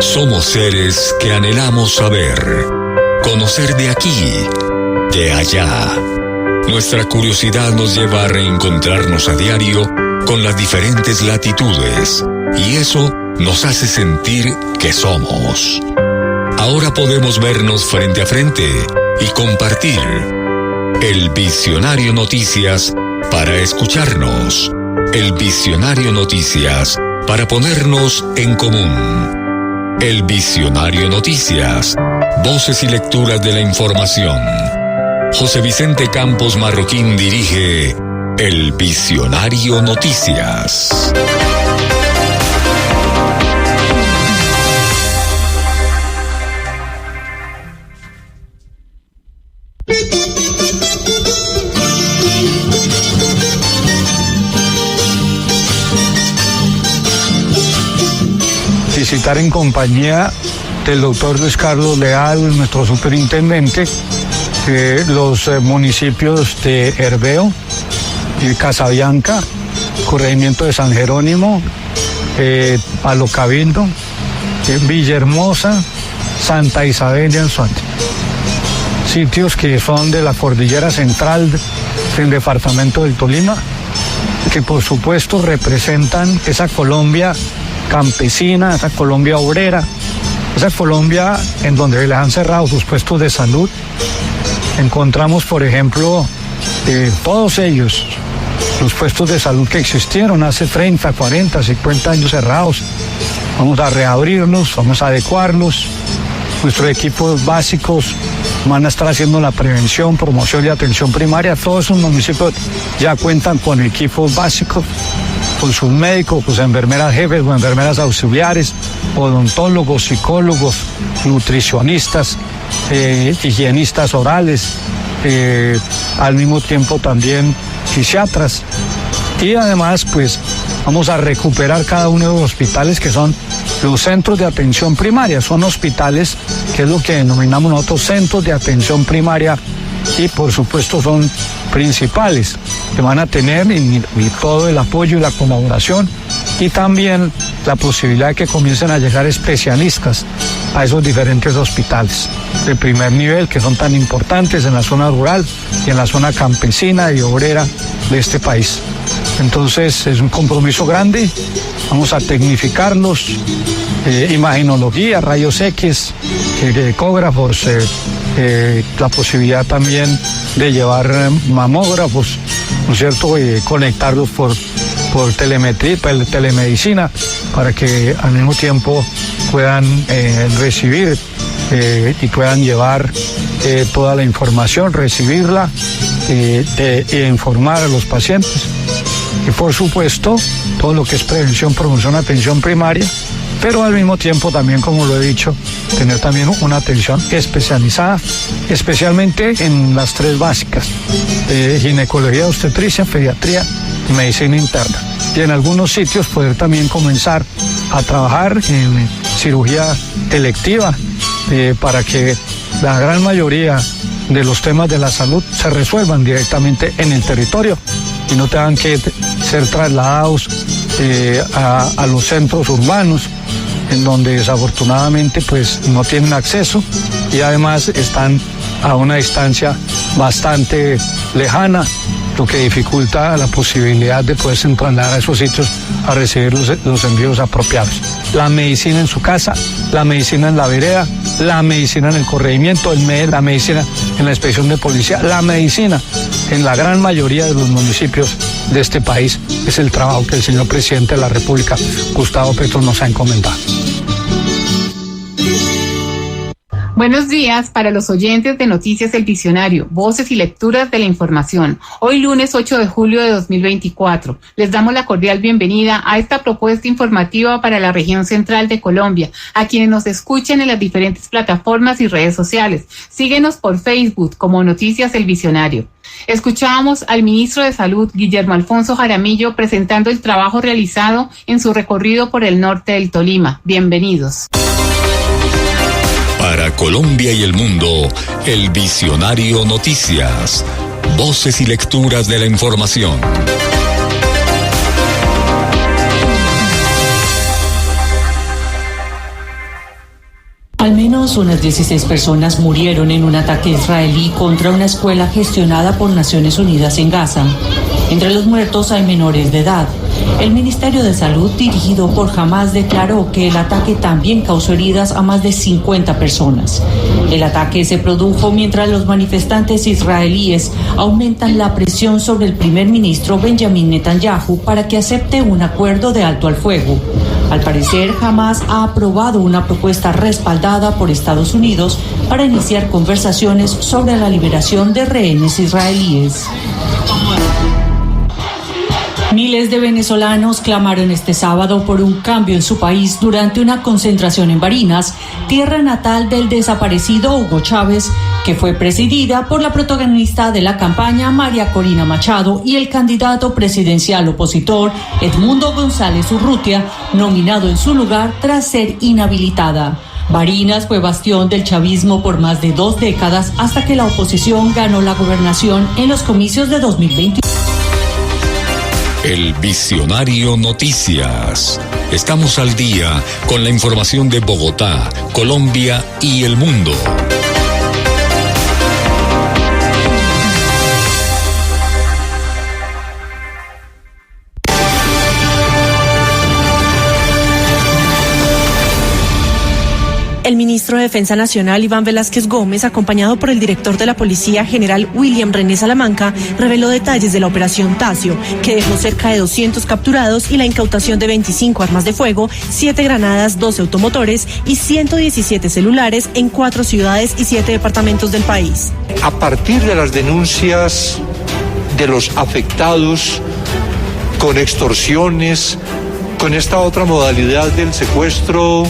Somos seres que anhelamos saber, conocer de aquí, de allá. Nuestra curiosidad nos lleva a reencontrarnos a diario con las diferentes latitudes, y eso nos hace sentir que somos. Ahora podemos vernos frente a frente y compartir. El Visionario Noticias para escucharnos. El Visionario Noticias para ponernos en común. El Visionario Noticias. Voces y lecturas de la información. José Vicente Campos Marroquín dirige El Visionario Noticias. Visitar en compañía del doctor Luis Carlos Leal, nuestro superintendente, los municipios de Herveo y Casabianca, corregimiento de San Jerónimo, Palo Cabildo, Villahermosa, Santa Isabel y Anzoátegui. Sitios que son de la cordillera central del departamento del Tolima, que por supuesto representan esa Colombia campesina, esa Colombia obrera, esa Colombia en donde les han cerrado sus puestos de salud. Encontramos, por ejemplo, todos ellos, los puestos de salud que existieron hace 30, 40, 50 años cerrados. Vamos a reabrirlos, vamos a adecuarlos. Nuestros equipos básicos van a estar haciendo la prevención, promoción y atención primaria. Todos esos municipios ya cuentan con equipos básicos, con sus médicos, sus enfermeras jefes o enfermeras auxiliares, odontólogos, psicólogos, nutricionistas, higienistas orales, al mismo tiempo también fisiatras. Y además, pues, vamos a recuperar cada uno de los hospitales que son los centros de atención primaria. Son hospitales que es lo que denominamos nosotros centros de atención primaria, y por supuesto son principales, que van a tener y todo el apoyo y la colaboración, y también la posibilidad de que comiencen a llegar especialistas a esos diferentes hospitales de primer nivel que son tan importantes en la zona rural y en la zona campesina y obrera de este país. Entonces es un compromiso grande. Vamos a tecnificarlos, imaginología, rayos X, ecógrafos, la posibilidad también de llevar mamógrafos, ¿no es cierto?, conectarlos por telemetría, telemedicina, para que al mismo tiempo puedan recibir y puedan llevar toda la información, recibirla e informar a los pacientes. Y por supuesto, todo lo que es prevención, promoción, atención primaria, pero al mismo tiempo también, como lo he dicho, tener también una atención especializada, especialmente en las tres básicas, ginecología, obstetricia, pediatría y medicina interna. Y en algunos sitios poder también comenzar a trabajar en cirugía electiva, para que la gran mayoría de los temas de la salud se resuelvan directamente en el territorio y no tengan que ser trasladados a los centros urbanos, en donde desafortunadamente pues no tienen acceso y además están a una distancia bastante lejana, lo que dificulta la posibilidad de poderse trasladar a esos sitios a recibir los envíos apropiados. La medicina en su casa, la medicina en la vereda, la medicina en el corregimiento, la medicina en la inspección de policía, la medicina en la gran mayoría de los municipios de este país. Es el trabajo que el señor presidente de la República, Gustavo Petro, nos ha encomendado. Buenos días para los oyentes de Noticias El Visionario, voces y lecturas de la información. Hoy lunes 8 de julio de 2024. Les damos la cordial bienvenida a esta propuesta informativa para la región central de Colombia, a quienes nos escuchen en las diferentes plataformas y redes sociales. Síguenos por Facebook como Noticias El Visionario. Escuchábamos al ministro de Salud, Guillermo Alfonso Jaramillo, presentando el trabajo realizado en su recorrido por el norte del Tolima. Bienvenidos. Para Colombia y el mundo, El Visionario Noticias. Voces y lecturas de la información. Al menos unas 16 personas murieron en un ataque israelí contra una escuela gestionada por Naciones Unidas en Gaza. Entre los muertos hay menores de edad. El Ministerio de Salud, dirigido por Hamás, declaró que el ataque también causó heridas a más de 50 personas. El ataque se produjo mientras los manifestantes israelíes aumentan la presión sobre el primer ministro Benjamin Netanyahu para que acepte un acuerdo de alto al fuego. Al parecer, Hamás ha aprobado una propuesta respaldada por Estados Unidos para iniciar conversaciones sobre la liberación de rehenes israelíes. Miles de venezolanos clamaron este sábado por un cambio en su país durante una concentración en Barinas, tierra natal del desaparecido Hugo Chávez, que fue presidida por la protagonista de la campaña, María Corina Machado, y el candidato presidencial opositor, Edmundo González Urrutia, nominado en su lugar tras ser inhabilitada. Barinas fue bastión del chavismo por más de 2 décadas hasta que la oposición ganó la gobernación en los comicios de 2021. El Visionario Noticias. Estamos al día con la información de Bogotá, Colombia y el mundo. El ministro de Defensa Nacional, Iván Velázquez Gómez, acompañado por el director de la Policía, general William René Salamanca, reveló detalles de la operación Tacio, que dejó cerca de 200 capturados y la incautación de 25 armas de fuego, 7 granadas, 12 automotores y 117 celulares en 4 ciudades y 7 departamentos del país. A partir de las denuncias de los afectados con extorsiones, con esta otra modalidad del secuestro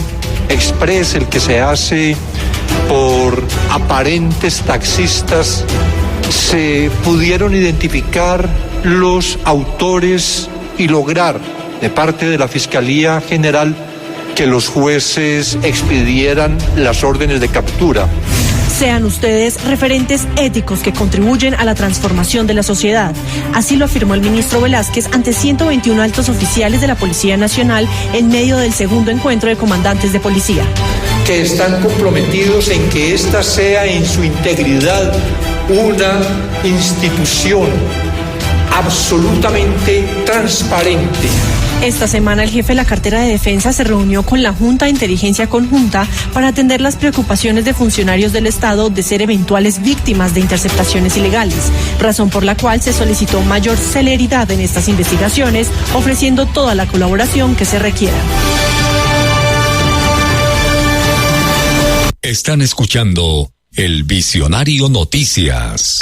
express, el que se hace por aparentes taxistas, se pudieron identificar los autores y lograr de parte de la Fiscalía General que los jueces expidieran las órdenes de captura. Sean ustedes referentes éticos que contribuyen a la transformación de la sociedad. Así lo afirmó el ministro Velázquez ante 121 altos oficiales de la Policía Nacional en medio del segundo encuentro de comandantes de policía. Que están comprometidos en que esta sea en su integridad una institución absolutamente transparente. Esta semana el jefe de la cartera de Defensa se reunió con la Junta de Inteligencia Conjunta para atender las preocupaciones de funcionarios del Estado de ser eventuales víctimas de interceptaciones ilegales, razón por la cual se solicitó mayor celeridad en estas investigaciones, ofreciendo toda la colaboración que se requiera. Están escuchando El Visionario Noticias.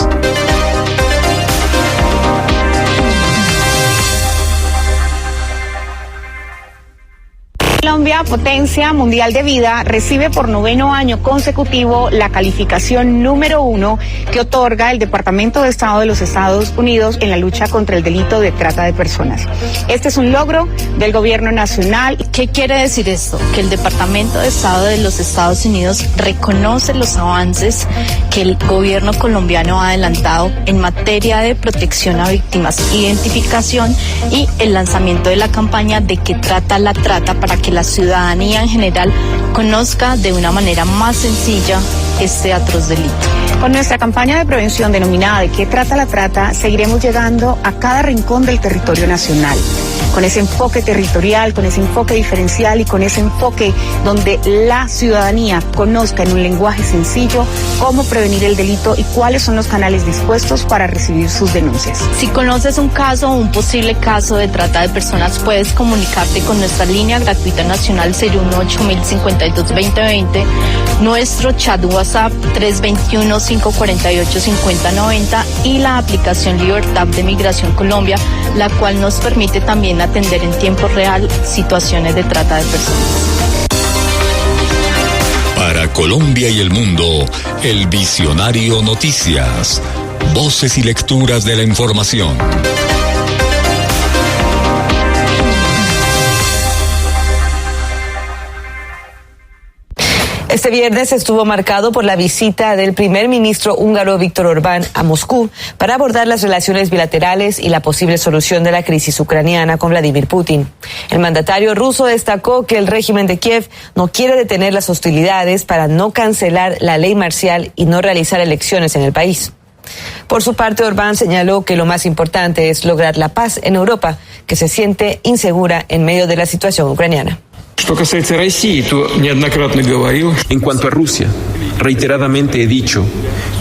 Colombia, potencia mundial de vida, recibe por 9º año consecutivo la calificación número 1 que otorga el Departamento de Estado de los Estados Unidos en la lucha contra el delito de trata de personas. Este es un logro del gobierno nacional. ¿Qué quiere decir esto? Que el Departamento de Estado de los Estados Unidos reconoce los avances que el gobierno colombiano ha adelantado en materia de protección a víctimas, identificación y el lanzamiento de la campaña de qué trata la trata para que la ciudadanía en general conozca de una manera más sencilla este atroz delito. Con nuestra campaña de prevención denominada ¿De qué trata la trata?, seguiremos llegando a cada rincón del territorio nacional, con ese enfoque territorial, con ese enfoque diferencial y con ese enfoque donde la ciudadanía conozca en un lenguaje sencillo cómo prevenir el delito y cuáles son los canales dispuestos para recibir sus denuncias. Si conoces un caso o un posible caso de trata de personas, puedes comunicarte con nuestra línea gratuita nacional 018-052-2020, nuestro chat WhatsApp 321-548-5090 y la aplicación Libertad de Migración Colombia, la cual nos permite también atender en tiempo real situaciones de trata de personas. Para Colombia y el mundo, El Visionario Noticias. Voces y lecturas de la información. Este viernes estuvo marcado por la visita del primer ministro húngaro Viktor Orbán a Moscú para abordar las relaciones bilaterales y la posible solución de la crisis ucraniana con Vladimir Putin. El mandatario ruso destacó que el régimen de Kiev no quiere detener las hostilidades para no cancelar la ley marcial y no realizar elecciones en el país. Por su parte, Orbán señaló que lo más importante es lograr la paz en Europa, que se siente insegura en medio de la situación ucraniana. En cuanto a Rusia, reiteradamente he dicho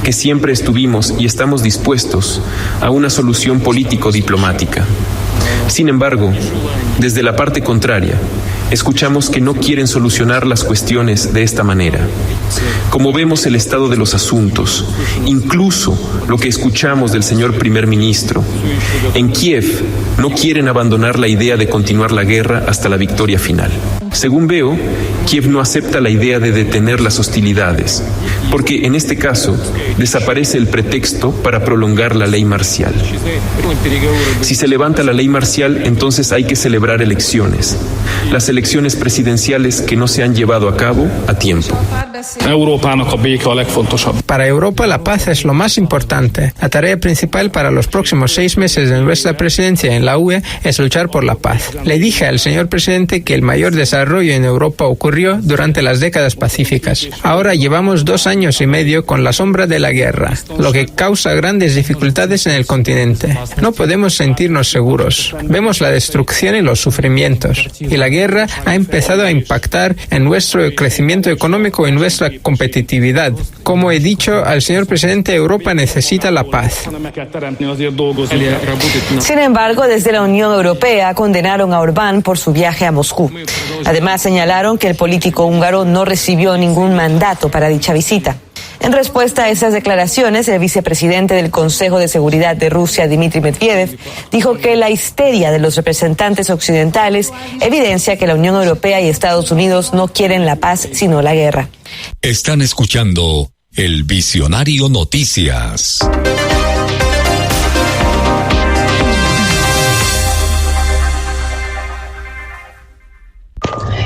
que siempre estuvimos y estamos dispuestos a una solución político-diplomática. Sin embargo, desde la parte contraria, escuchamos que no quieren solucionar las cuestiones de esta manera. Como vemos el estado de los asuntos, incluso lo que escuchamos del señor primer ministro, en Kiev no quieren abandonar la idea de continuar la guerra hasta la victoria final. Según veo, Kiev no acepta la idea de detener las hostilidades, porque en este caso desaparece el pretexto para prolongar la ley marcial. Si se levanta la ley marcial, entonces hay que celebrar elecciones. Las elecciones presidenciales que no se han llevado a cabo a tiempo. Para Europa la paz es lo más importante. La tarea principal para los próximos 6 meses de nuestra presidencia en la UE es luchar por la paz. Le dije al señor presidente que el mayor desarrollo en Europa ocurrió durante las décadas pacíficas. Ahora llevamos 2 años y medio con la sombra de la guerra, lo que causa grandes dificultades en el continente. No podemos sentirnos seguros. Vemos la destrucción y los sufrimientos. Y la guerra ha empezado a impactar en nuestro crecimiento económico y nuestra competitividad. Como he dicho al señor presidente, Europa necesita la paz. Sin embargo, desde la Unión Europea condenaron a Orbán por su viaje a Moscú. Además, señalaron que el político húngaro no recibió ningún mandato para dicha visita. En respuesta a esas declaraciones, el vicepresidente del Consejo de Seguridad de Rusia, Dmitry Medvedev, dijo que la histeria de los representantes occidentales evidencia que la Unión Europea y Estados Unidos no quieren la paz, sino la guerra. Están escuchando El Visionario Noticias.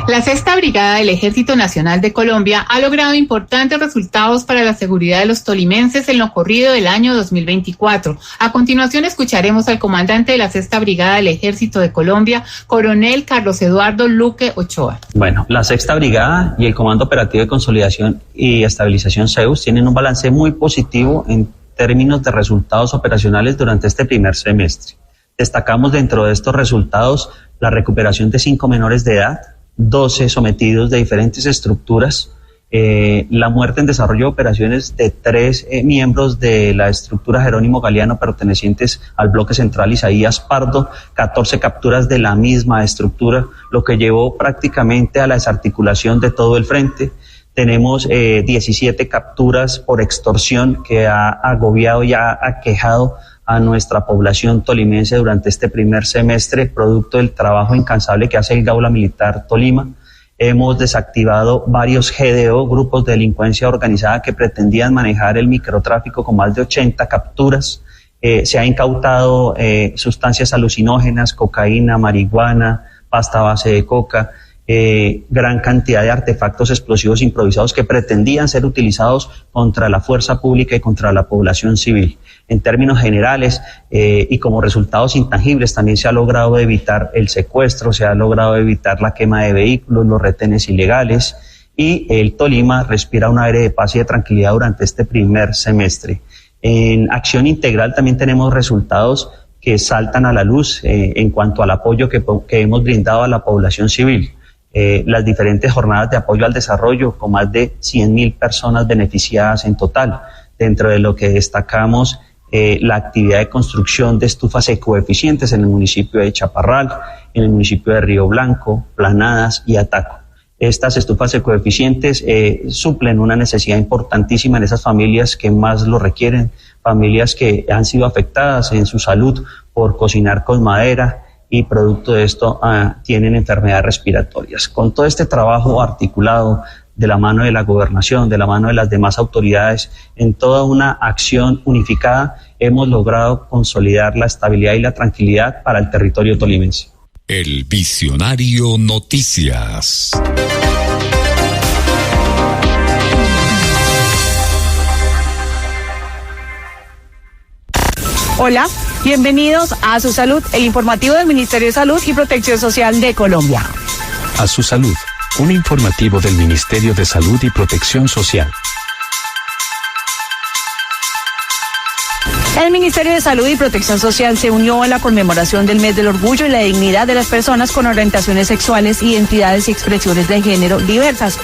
La Sexta Brigada del Ejército Nacional de Colombia ha logrado importantes resultados para la seguridad de los tolimenses en lo corrido del año 2024. A continuación escucharemos al comandante de la Sexta Brigada del Ejército de Colombia, coronel Carlos Eduardo Luque Ochoa. Bueno, la Sexta Brigada y el Comando Operativo de Consolidación y Estabilización CEUS tienen un balance muy positivo en términos de resultados operacionales durante este primer semestre. Destacamos dentro de estos resultados la recuperación de 5 menores de edad, 12 sometidos de diferentes estructuras, la muerte en desarrollo de operaciones de 3 miembros de la estructura Jerónimo Galeano pertenecientes al bloque central Isaías Pardo, 14 capturas de la misma estructura, lo que llevó prácticamente a la desarticulación de todo el frente. Tenemos 17 capturas por extorsión que ha agobiado y ha aquejado a nuestra población tolimense durante este primer semestre, producto del trabajo incansable que hace el Gaula Militar Tolima. Hemos desactivado varios GDO, grupos de delincuencia organizada que pretendían manejar el microtráfico con más de 80 capturas. Se ha incautado sustancias alucinógenas, cocaína, marihuana, pasta base de coca, gran cantidad de artefactos explosivos improvisados que pretendían ser utilizados contra la fuerza pública y contra la población civil. En términos generales y como resultados intangibles también se ha logrado evitar el secuestro, se ha logrado evitar la quema de vehículos, los retenes ilegales y el Tolima respira un aire de paz y de tranquilidad durante este primer semestre. En acción integral también tenemos resultados que saltan a la luz en cuanto al apoyo que hemos brindado a la población civil. Las diferentes jornadas de apoyo al desarrollo con más de 100.000 personas beneficiadas en total, dentro de lo que destacamos la actividad de construcción de estufas ecoeficientes en el municipio de Chaparral, en el municipio de Río Blanco, Planadas y Ataco. Estas estufas ecoeficientes suplen una necesidad importantísima en esas familias que más lo requieren, familias que han sido afectadas en su salud por cocinar con madera y producto de esto tienen enfermedades respiratorias. Con todo este trabajo articulado de la mano de la gobernación, de la mano de las demás autoridades, en toda una acción unificada, hemos logrado consolidar la estabilidad y la tranquilidad para el territorio tolimense. El Visionario Noticias. Hola, bienvenidos a Su Salud, el informativo del Ministerio de Salud y Protección Social de Colombia. A Su Salud, un informativo del Ministerio de Salud y Protección Social. El Ministerio de Salud y Protección Social se unió en la conmemoración del Mes del Orgullo y la Dignidad de las Personas con Orientaciones Sexuales, Identidades y Expresiones de Género diversas.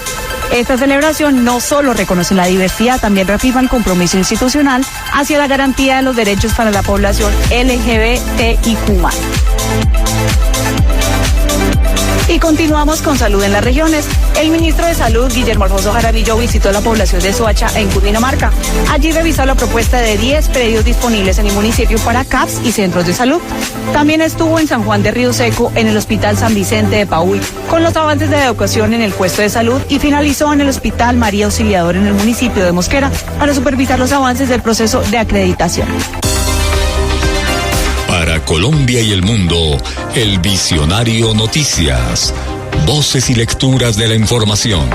Esta celebración no solo reconoce la diversidad, también reafirma el compromiso institucional hacia la garantía de los derechos para la población LGBTIQ+. Y continuamos con salud en las regiones. El ministro de Salud, Guillermo Alfonso Jaramillo, visitó la población de Soacha en Cundinamarca. Allí revisó la propuesta de 10 predios disponibles en el municipio para CAPS y centros de salud. También estuvo en San Juan de Río Seco, en el Hospital San Vicente de Paúl, con los avances de educación en el puesto de salud, y finalizó en el Hospital María Auxiliador en el municipio de Mosquera para supervisar los avances del proceso de acreditación. Para Colombia y el mundo, el Visionario Noticias. Voces y lecturas de la información.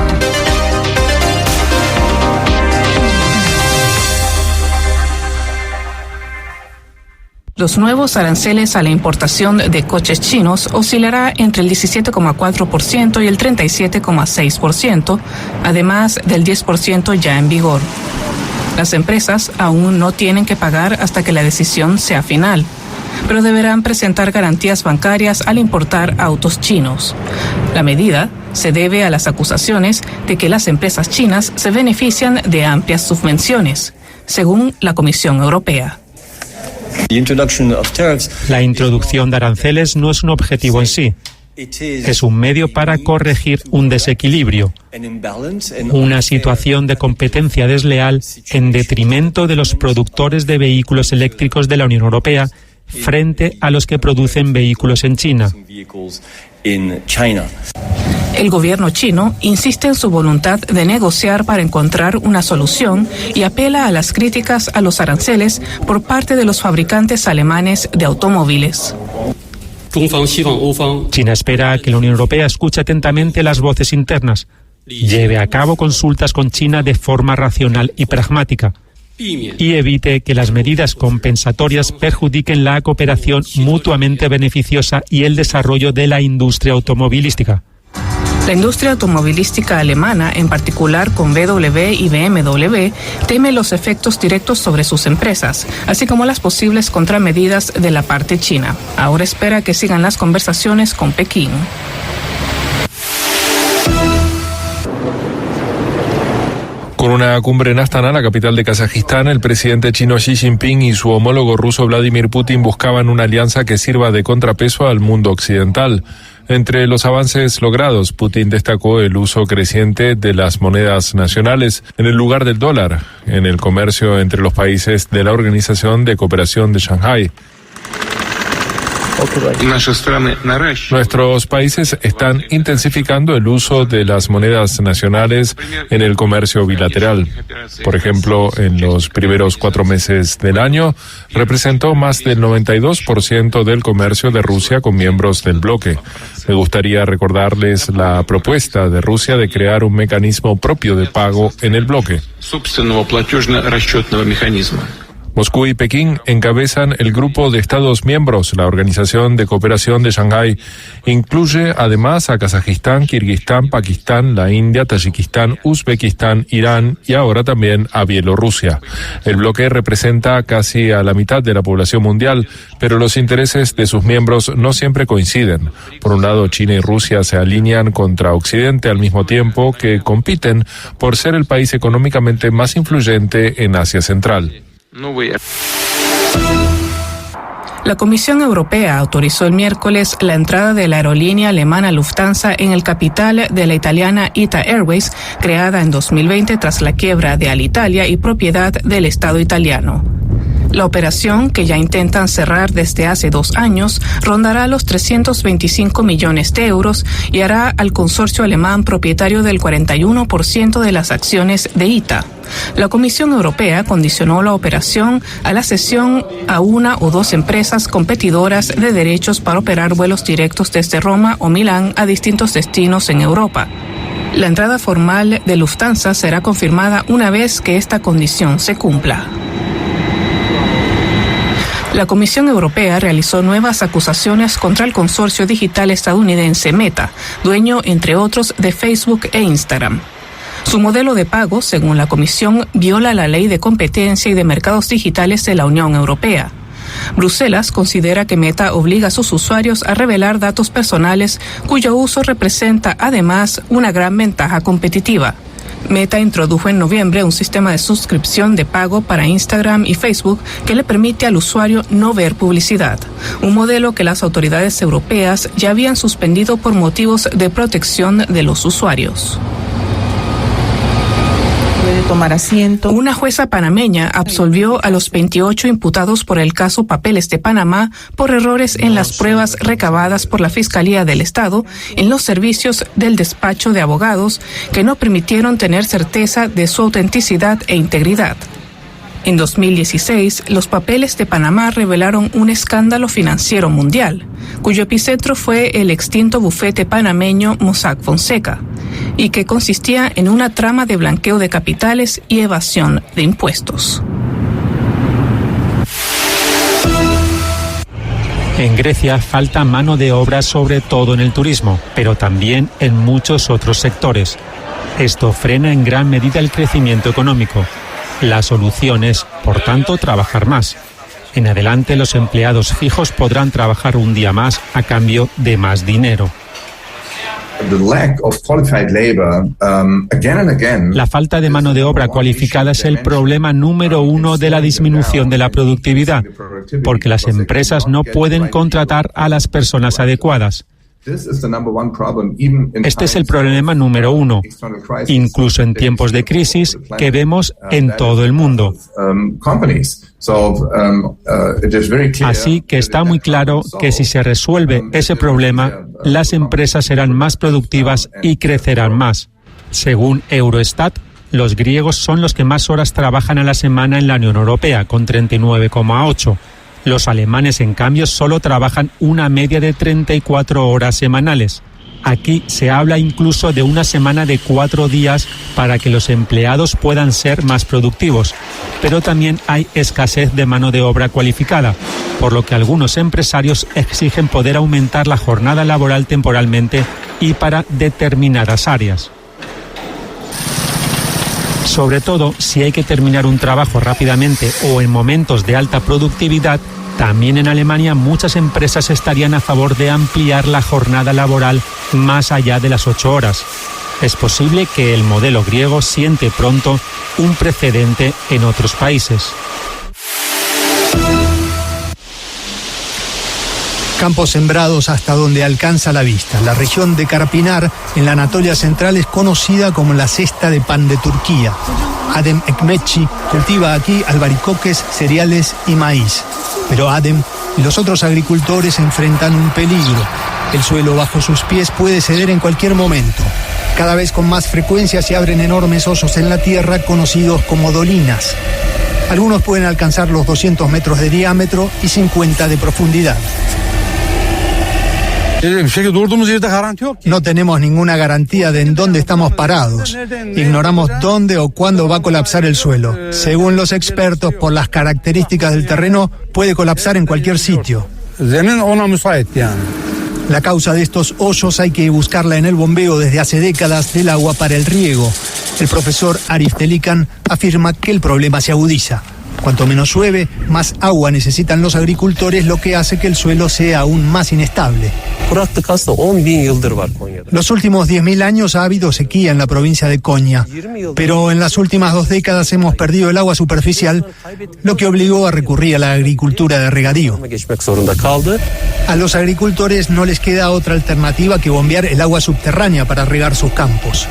Los nuevos aranceles a la importación de coches chinos oscilará entre el 17,4% y el 37,6%, además del 10% ya en vigor. Las empresas aún no tienen que pagar hasta que la decisión sea final, pero deberán presentar garantías bancarias al importar autos chinos. La medida se debe a las acusaciones de que las empresas chinas se benefician de amplias subvenciones, según la Comisión Europea. La introducción de aranceles no es un objetivo en sí. Es un medio para corregir un desequilibrio, una situación de competencia desleal en detrimento de los productores de vehículos eléctricos de la Unión Europea frente a los que producen vehículos en China. El gobierno chino insiste en su voluntad de negociar para encontrar una solución y apela a las críticas a los aranceles por parte de los fabricantes alemanes de automóviles. China espera que la Unión Europea escuche atentamente las voces internas, lleve a cabo consultas con China de forma racional y pragmática, y evite que las medidas compensatorias perjudiquen la cooperación mutuamente beneficiosa y el desarrollo de la industria automovilística. La industria automovilística alemana, en particular con VW y BMW, teme los efectos directos sobre sus empresas, así como las posibles contramedidas de la parte china. Ahora espera que sigan las conversaciones con Pekín. Con una cumbre en Astana, la capital de Kazajistán, el presidente chino Xi Jinping y su homólogo ruso Vladimir Putin buscaban una alianza que sirva de contrapeso al mundo occidental. Entre los avances logrados, Putin destacó el uso creciente de las monedas nacionales en el lugar del dólar en el comercio entre los países de la Organización de Cooperación de Shanghái. Nuestros países están intensificando el uso de las monedas nacionales en el comercio bilateral. Por ejemplo, en los primeros 4 meses del año, representó más del 92% del comercio de Rusia con miembros del bloque. Me gustaría recordarles la propuesta de Rusia de crear un mecanismo propio de pago en el bloque. Moscú y Pekín encabezan el grupo de Estados miembros. La Organización de Cooperación de Shanghái incluye además a Kazajistán, Kirguistán, Pakistán, la India, Tayikistán, Uzbekistán, Irán y ahora también a Bielorrusia. El bloque representa casi a la mitad de la población mundial, pero los intereses de sus miembros no siempre coinciden. Por un lado, China y Rusia se alinean contra Occidente al mismo tiempo que compiten por ser el país económicamente más influyente en Asia Central. La Comisión Europea autorizó el miércoles la entrada de la aerolínea alemana Lufthansa en el capital de la italiana ITA Airways, creada en 2020 tras la quiebra de Alitalia y propiedad del Estado italiano. La operación, que ya intentan cerrar desde hace 2 años, rondará los 325 millones de euros y hará al consorcio alemán propietario del 41% de las acciones de ITA. La Comisión Europea condicionó la operación a la cesión a 1 o 2 empresas competidoras de derechos para operar vuelos directos desde Roma o Milán a distintos destinos en Europa. La entrada formal de Lufthansa será confirmada una vez que esta condición se cumpla. La Comisión Europea realizó nuevas acusaciones contra el consorcio digital estadounidense Meta, dueño, entre otros, de Facebook e Instagram. Su modelo de pago, según la Comisión, viola la Ley de Competencia y de Mercados Digitales de la Unión Europea. Bruselas considera que Meta obliga a sus usuarios a revelar datos personales cuyo uso representa, además, una gran ventaja competitiva. Meta introdujo en noviembre un sistema de suscripción de pago para Instagram y Facebook que le permite al usuario no ver publicidad, un modelo que las autoridades europeas ya habían suspendido por motivos de protección de los usuarios. Puede tomar asiento. Una jueza panameña absolvió a los 28 imputados por el caso Papeles de Panamá por errores en las pruebas recabadas por la Fiscalía del Estado en los servicios del despacho de abogados que no permitieron tener certeza de su autenticidad e integridad. En 2016, los Papeles de Panamá revelaron un escándalo financiero mundial, cuyo epicentro fue el extinto bufete panameño Mossack Fonseca, y que consistía en una trama de blanqueo de capitales y evasión de impuestos. En Grecia falta mano de obra sobre todo en el turismo, pero también en muchos otros sectores. Esto frena en gran medida el crecimiento económico. La solución es, por tanto, trabajar más. En adelante los empleados fijos podrán trabajar un día más a cambio de más dinero. La falta de mano de obra cualificada es el problema número uno de la disminución de la productividad, porque las empresas no pueden contratar a las personas adecuadas. Este es el problema número uno, incluso en tiempos de crisis que vemos en todo el mundo. Así que está muy claro que si se resuelve ese problema, las empresas serán más productivas y crecerán más. Según Eurostat, los griegos son los que más horas trabajan a la semana en la Unión Europea, con 39,8. Los alemanes, en cambio, solo trabajan una media de 34 horas semanales. Aquí se habla incluso de una semana de 4 días para que los empleados puedan ser más productivos. Pero también hay escasez de mano de obra cualificada, por lo que algunos empresarios exigen poder aumentar la jornada laboral temporalmente y para determinadas áreas. Sobre todo, si hay que terminar un trabajo rápidamente o en momentos de alta productividad, también en Alemania muchas empresas estarían a favor de ampliar la jornada laboral más allá de las 8 horas. Es posible que el modelo griego siente pronto un precedente en otros países. Campos sembrados hasta donde alcanza la vista. La región de Karpinar, en la Anatolia Central, es conocida como la cesta de pan de Turquía. Adem Ekmekçi cultiva aquí albaricoques, cereales y maíz. Pero Adem y los otros agricultores enfrentan un peligro. El suelo bajo sus pies puede ceder en cualquier momento. Cada vez con más frecuencia se abren enormes hoyos en la tierra conocidos como dolinas. Algunos pueden alcanzar los 200 metros de diámetro y 50 de profundidad. No tenemos ninguna garantía de en dónde estamos parados. Ignoramos dónde o cuándo va a colapsar el suelo. Según los expertos, por las características del terreno, puede colapsar en cualquier sitio. La causa de estos hoyos hay que buscarla en el bombeo desde hace décadas del agua para el riego. El profesor Arif Delikan afirma que el problema se agudiza. Cuanto menos llueve, más agua necesitan los agricultores, lo que hace que el suelo sea aún más inestable. Los últimos 10.000 años ha habido sequía en la provincia de Konya, pero en las últimas 2 décadas hemos perdido el agua superficial, lo que obligó a recurrir a la agricultura de regadío. A los agricultores no les queda otra alternativa que bombear el agua subterránea para regar sus campos.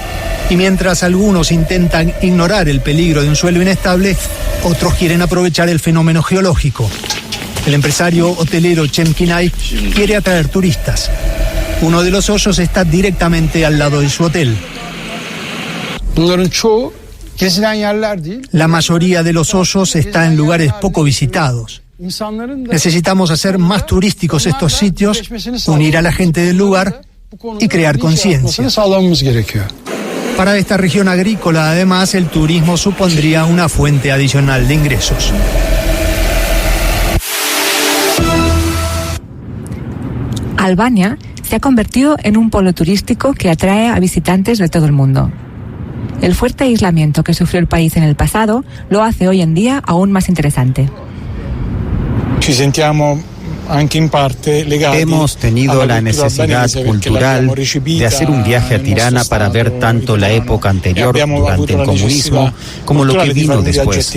Y mientras algunos intentan ignorar el peligro de un suelo inestable, otros quieren aprovechar el fenómeno geológico. El empresario hotelero Cem Kinay quiere atraer turistas. Uno de los hoyos está directamente al lado de su hotel. La mayoría de los hoyos está en lugares poco visitados. Necesitamos hacer más turísticos estos sitios, unir a la gente del lugar y crear conciencia. Para esta región agrícola, además, el turismo supondría una fuente adicional de ingresos. Albania se ha convertido en un polo turístico que atrae a visitantes de todo el mundo. El fuerte aislamiento que sufrió el país en el pasado lo hace hoy en día aún más interesante. Hemos tenido la necesidad cultural de hacer un viaje a Tirana para ver tanto la época anterior durante el comunismo como lo que vino después.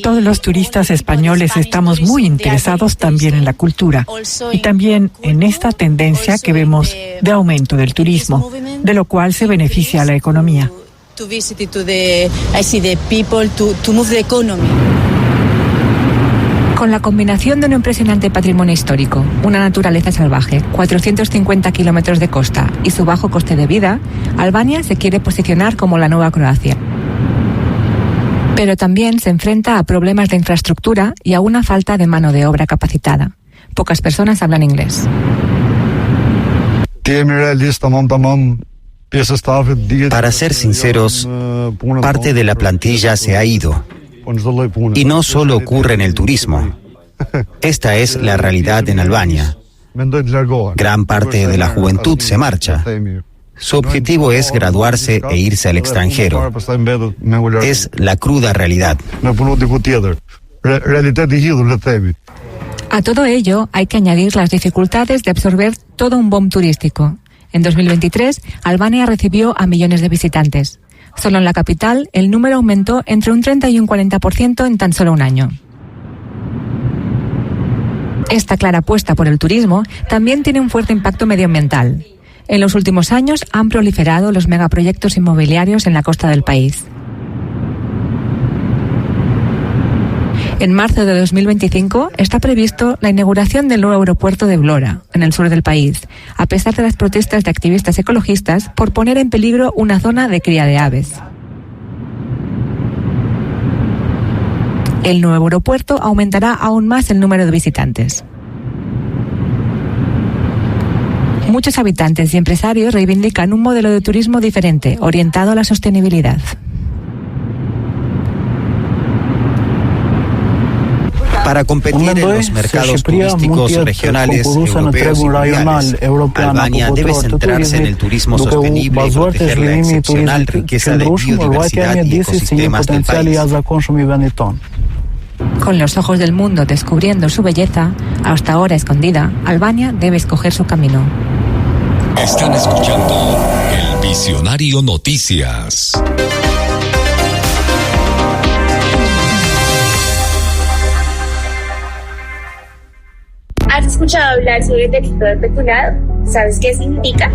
Todos los turistas españoles estamos muy interesados también en la cultura y también en esta tendencia que vemos de aumento del turismo, de lo cual se beneficia a la economía. Con la combinación de un impresionante patrimonio histórico, una naturaleza salvaje, 450 kilómetros de costa y su bajo coste de vida, Albania se quiere posicionar como la nueva Croacia. Pero también se enfrenta a problemas de infraestructura y a una falta de mano de obra capacitada. Pocas personas hablan inglés. Para ser sinceros, parte de la plantilla se ha ido. Y no solo ocurre en el turismo. Esta es la realidad en Albania. Gran parte de la juventud se marcha. Su objetivo es graduarse e irse al extranjero. Es la cruda realidad. A todo ello hay que añadir las dificultades de absorber todo un boom turístico. En 2023, Albania recibió a millones de visitantes. Solo en la capital, el número aumentó entre un 30 y un 40% en tan solo un año. Esta clara apuesta por el turismo también tiene un fuerte impacto medioambiental. En los últimos años han proliferado los megaproyectos inmobiliarios en la costa del país. En marzo de 2025 está previsto la inauguración del nuevo aeropuerto de Vlora, en el sur del país, a pesar de las protestas de activistas ecologistas por poner en peligro una zona de cría de aves. El nuevo aeropuerto aumentará aún más el número de visitantes. Muchos habitantes y empresarios reivindican un modelo de turismo diferente, orientado a la sostenibilidad. Para competir en los mercados turísticos regionales europeos y mundiales, Albania debe centrarse en el turismo sostenible y proteger la excepcional riqueza de biodiversidad y ecosistemas del país. Con los ojos del mundo descubriendo su belleza, hasta ahora escondida, Albania debe escoger su camino. Están escuchando El Visionario Noticias. ¿Has escuchado hablar sobre el delito de peculado? ¿Sabes qué significa?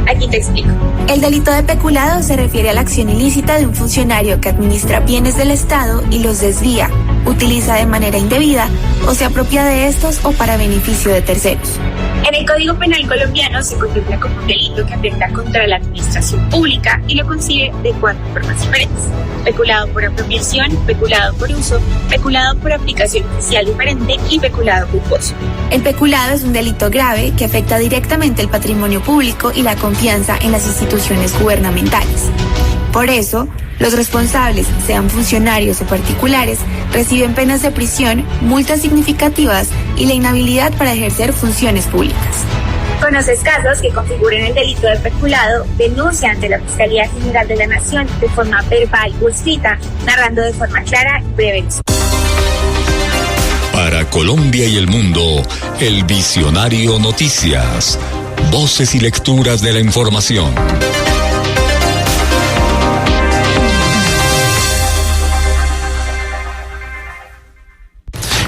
Aquí te explico. El delito de peculado se refiere a la acción ilícita de un funcionario que administra bienes del Estado y los desvía, utiliza de manera indebida o se apropia de estos o para beneficio de terceros. En el Código Penal colombiano se contempla como un delito que atenta contra la administración pública y lo concibe de 4 formas diferentes: peculado por apropiación, peculado por uso, peculado por aplicación oficial diferente y peculado culposo. El peculado es un delito grave que afecta directamente el patrimonio público y la confianza en las instituciones gubernamentales. Por eso, los responsables, sean funcionarios o particulares, reciben penas de prisión, multas significativas y la inhabilidad para ejercer funciones públicas. ¿Conoces casos que configuren el delito de peculado? Denuncia ante la Fiscalía General de la Nación de forma verbal o escrita, narrando de forma clara y breve. Para Colombia y el mundo, El Visionario Noticias. Voces y lecturas de la información.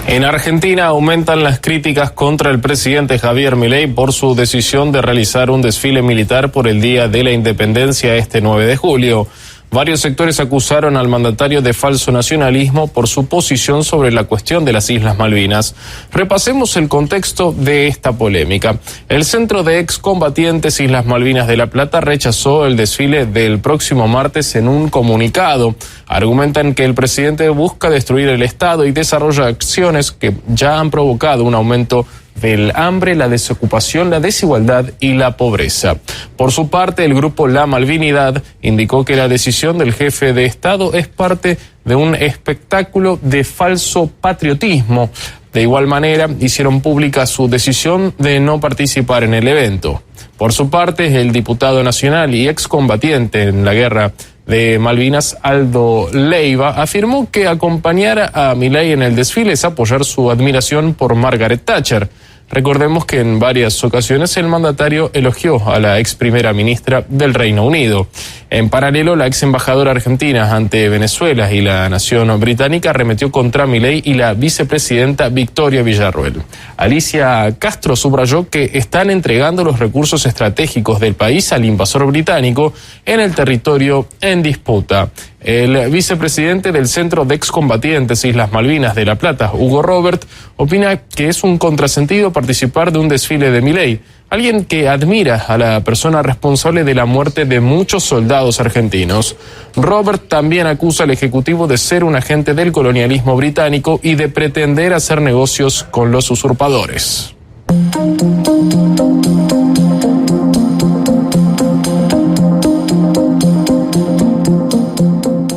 En Argentina aumentan las críticas contra el presidente Javier Milei por su decisión de realizar un desfile militar por el Día de la Independencia este 9 de julio. Varios sectores acusaron al mandatario de falso nacionalismo por su posición sobre la cuestión de las Islas Malvinas. Repasemos el contexto de esta polémica. El Centro de Excombatientes Islas Malvinas de La Plata rechazó el desfile del próximo martes en un comunicado. Argumentan que el presidente busca destruir el Estado y desarrolla acciones que ya han provocado un aumento del hambre, la desocupación, la desigualdad y la pobreza. Por su parte, el grupo La Malvinidad indicó que la decisión del jefe de Estado es parte de un espectáculo de falso patriotismo. De igual manera, hicieron pública su decisión de no participar en el evento. Por su parte, el diputado nacional y excombatiente en la guerra de Malvinas, Aldo Leiva, afirmó que acompañar a Milei en el desfile es apoyar su admiración por Margaret Thatcher. Recordemos que en varias ocasiones el mandatario elogió a la ex primera ministra del Reino Unido. En paralelo, la ex embajadora argentina ante Venezuela y la nación británica arremetió contra Milei y la vicepresidenta Victoria Villarruel. Alicia Castro subrayó que están entregando los recursos estratégicos del país al invasor británico en el territorio en disputa. El vicepresidente del Centro de Excombatientes Islas Malvinas de La Plata, Hugo Robert, opina que es un contrasentido participar de un desfile de Milei, alguien que admira a la persona responsable de la muerte de muchos soldados argentinos. Robert también acusa al Ejecutivo de ser un agente del colonialismo británico y de pretender hacer negocios con los usurpadores.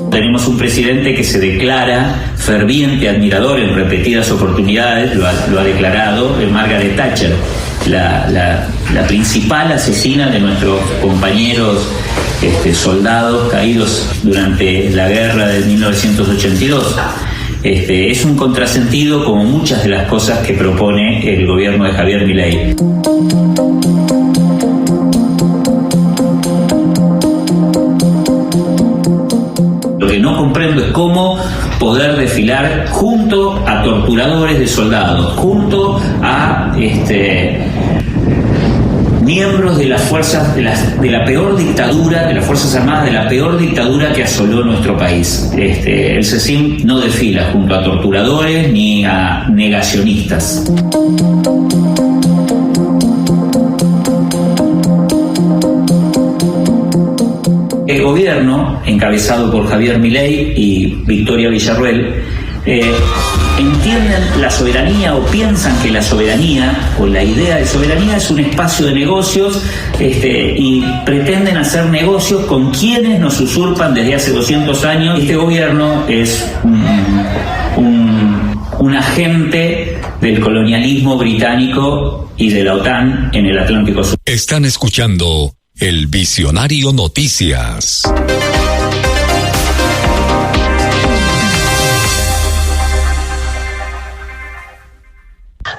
Tenemos un presidente que se declara ferviente admirador en repetidas oportunidades, lo ha declarado Margaret Thatcher, la principal asesina de nuestros compañeros soldados caídos durante la guerra de 1982. Es un contrasentido como muchas de las cosas que propone el gobierno de Javier Milei. Lo que no comprendo es cómo poder desfilar junto a torturadores de soldados, junto a miembros de las fuerzas de la peor dictadura, de las Fuerzas Armadas, de la peor dictadura que asoló nuestro país. El CECIM no desfila junto a torturadores ni a negacionistas. El gobierno, encabezado por Javier Milei y Victoria Villarruel, entienden la soberanía o piensan que la soberanía o la idea de soberanía es un espacio de negocios y pretenden hacer negocios con quienes nos usurpan desde hace 200 años. Este gobierno es un agente del colonialismo británico y de la OTAN en el Atlántico Sur. Están escuchando El Visionario Noticias.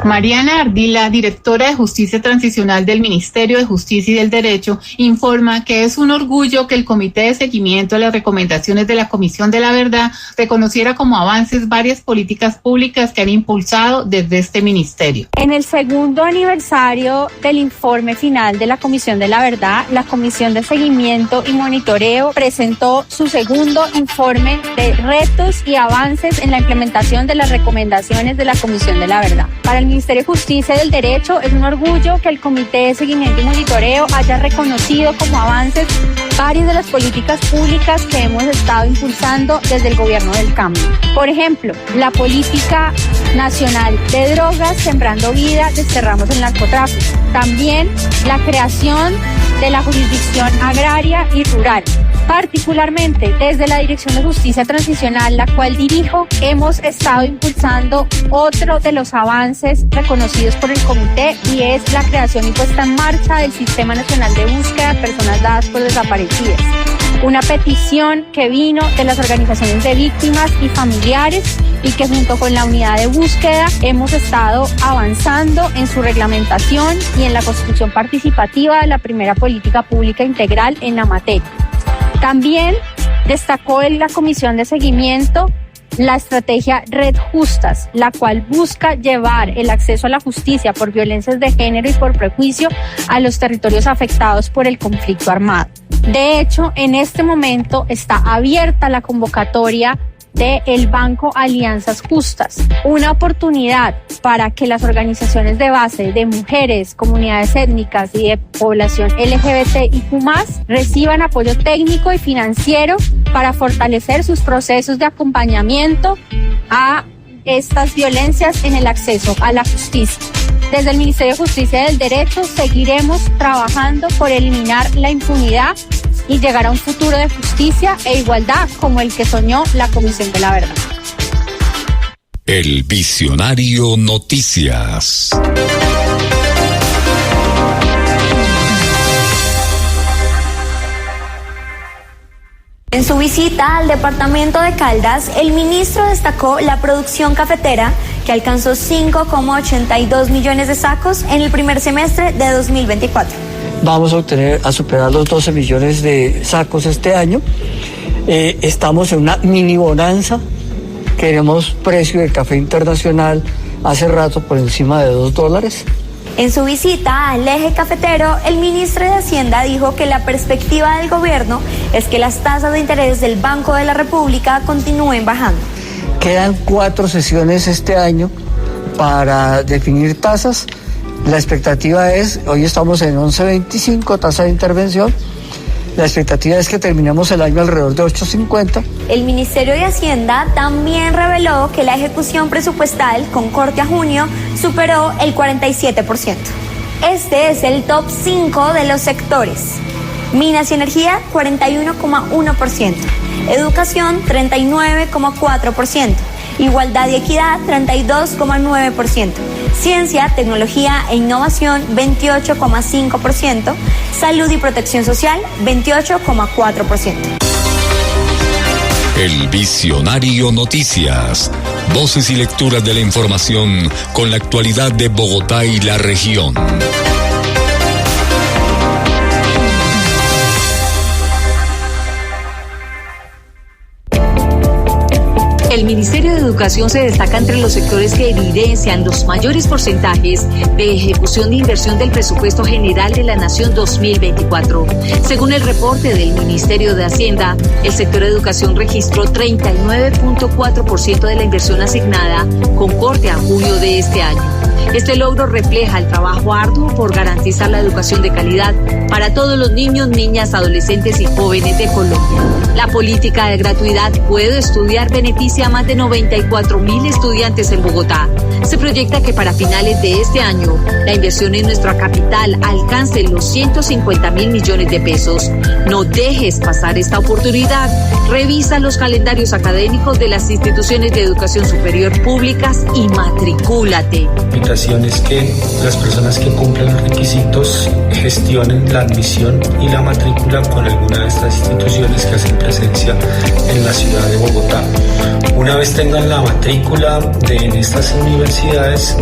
Mariana Ardila, directora de Justicia Transicional del Ministerio de Justicia y del Derecho, informa que es un orgullo que el Comité de Seguimiento a las recomendaciones de la Comisión de la Verdad reconociera como avances varias políticas públicas que han impulsado desde este ministerio. En el segundo aniversario del informe final de la Comisión de la Verdad, la Comisión de Seguimiento y Monitoreo presentó su segundo informe de retos y avances en la implementación de las recomendaciones de la Comisión de la Verdad. Para el Ministerio de Justicia y del Derecho es un orgullo que el Comité de Seguimiento y Monitoreo haya reconocido como avances varias de las políticas públicas que hemos estado impulsando desde el Gobierno del Cambio. Por ejemplo, la Política Nacional de Drogas, Sembrando Vida, Desterramos el Narcotráfico. También la creación de la Jurisdicción Agraria y Rural. Particularmente desde la Dirección de Justicia Transicional, la cual dirijo, hemos estado impulsando otro de los avances reconocidos por el comité y es la creación y puesta en marcha del Sistema Nacional de Búsqueda de Personas Dadas por Desaparecidas. Una petición que vino de las organizaciones de víctimas y familiares y que junto con la unidad de búsqueda hemos estado avanzando en su reglamentación y en la construcción participativa de la primera política pública integral en la materia. También destacó en la Comisión de Seguimiento la estrategia Red Justas, la cual busca llevar el acceso a la justicia por violencias de género y por prejuicio a los territorios afectados por el conflicto armado. De hecho, en este momento está abierta la convocatoria del Banco Alianzas Justas, una oportunidad para que las organizaciones de base de mujeres, comunidades étnicas y de población LGBTIQ+, reciban apoyo técnico y financiero para fortalecer sus procesos de acompañamiento a estas violencias en el acceso a la justicia. Desde el Ministerio de Justicia y del Derecho seguiremos trabajando por eliminar la impunidad y llegar a un futuro de justicia e igualdad como el que soñó la Comisión de la Verdad. El Visionario Noticias. En su visita al departamento de Caldas, el ministro destacó la producción cafetera, que alcanzó 5,82 millones de sacos en el primer semestre de 2024. Vamos a superar los 12 millones de sacos este año. Estamos en una mini bonanza. Queremos precio del café internacional hace rato por encima de $2. En su visita al eje cafetero, el ministro de Hacienda dijo que la perspectiva del gobierno es que las tasas de interés del Banco de la República continúen bajando. Quedan 4 sesiones este año para definir tasas. La expectativa es, hoy estamos en 11.25, tasa de intervención. La expectativa es que terminemos el año alrededor de 8.50. El Ministerio de Hacienda también reveló que la ejecución presupuestal con corte a junio superó el 47%. Este es el top 5 de los sectores. Minas y energía, 41,1%. Educación, 39,4%. Igualdad y equidad, 32,9%. Ciencia, tecnología e innovación, 28,5%. Salud y protección social, 28,4%. El Visionario Noticias. Voces y lecturas de la información con la actualidad de Bogotá y la región. El Ministerio de Educación se destaca entre los sectores que evidencian los mayores porcentajes de ejecución de inversión del presupuesto general de la Nación 2024. Según el reporte del Ministerio de Hacienda, el sector de educación registró 39,4% de la inversión asignada con corte a julio de este año. Este logro refleja el trabajo arduo por garantizar la educación de calidad para todos los niños, niñas, adolescentes y jóvenes de Colombia. La política de gratuidad Puedo Estudiar beneficia a más de 94.000 estudiantes en Bogotá. Se proyecta que para finales de este año, la inversión en nuestra capital alcance los 150.000 millones de pesos. No dejes pasar esta oportunidad. Revisa los calendarios académicos de las instituciones de educación superior públicas y matricúlate. Es que las personas que cumplen los requisitos gestionen la admisión y la matrícula con alguna de estas instituciones que hacen presencia en la ciudad de Bogotá. Una vez tengan la matrícula en estas universidades,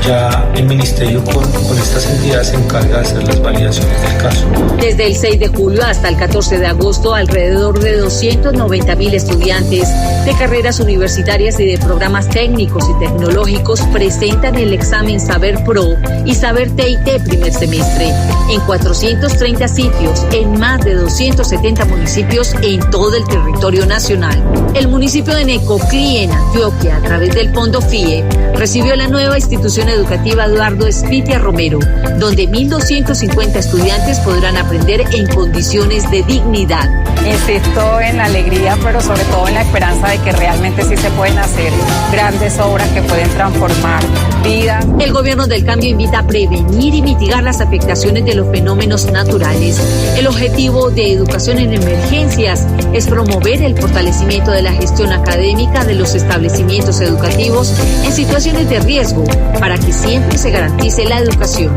ya el ministerio con estas entidades se encarga de hacer las validaciones del caso. Desde el 6 de julio hasta el 14 de agosto, alrededor de 290.000 estudiantes de carreras universitarias y de programas técnicos y tecnológicos presentan el examen Saber Pro y Saber TIT primer semestre en 430 sitios en más de 270 municipios en todo el territorio nacional. El municipio de Necoclí, en Antioquia, a través del Fondo FIE, recibió la nueva institución educativa Eduardo Espitia Romero, donde 1.250 estudiantes podrán aprender en condiciones de dignidad. Insisto en la alegría, pero sobre todo en la esperanza de que realmente sí se pueden hacer grandes obras que pueden transformar vidas. El gobierno del cambio invita a prevenir y mitigar las afectaciones de los fenómenos naturales. El objetivo de Educación en Emergencias es promover el fortalecimiento de la gestión académica de los establecimientos educativos en situaciones de riesgo para que siempre se garantice la educación.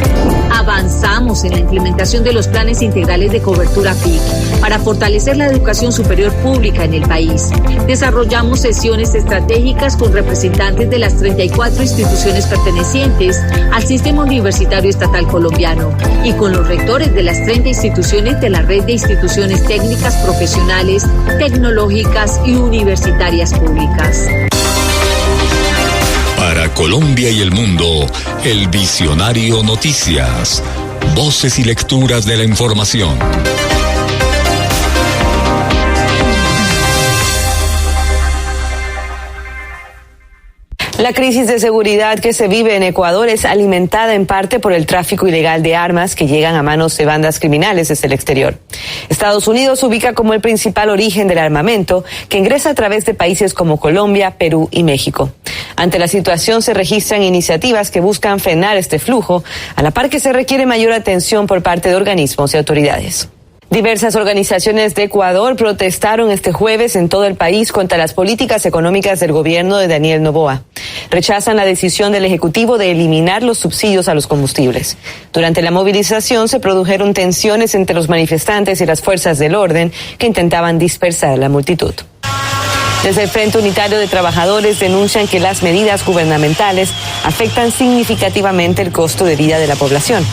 Avanzamos en la implementación de los planes integrales de cobertura PIC para fortalecer la educación superior pública en el país. Desarrollamos sesiones estratégicas con representantes de las 34 instituciones pertenecientes al Sistema Universitario Estatal Colombiano y con los rectores de las 30 instituciones de la red de instituciones técnicas, profesionales, tecnológicas y universitarias públicas. Para Colombia y el mundo, el Visionario Noticias. Voces y lecturas de la información. La crisis de seguridad que se vive en Ecuador es alimentada en parte por el tráfico ilegal de armas que llegan a manos de bandas criminales desde el exterior. Estados Unidos se ubica como el principal origen del armamento que ingresa a través de países como Colombia, Perú y México. Ante la situación se registran iniciativas que buscan frenar este flujo, a la par que se requiere mayor atención por parte de organismos y autoridades. Diversas organizaciones de Ecuador protestaron este jueves en todo el país contra las políticas económicas del gobierno de Daniel Noboa. Rechazan la decisión del Ejecutivo de eliminar los subsidios a los combustibles. Durante la movilización se produjeron tensiones entre los manifestantes y las fuerzas del orden que intentaban dispersar a la multitud. Desde el Frente Unitario de Trabajadores denuncian que las medidas gubernamentales afectan significativamente el costo de vida de la población.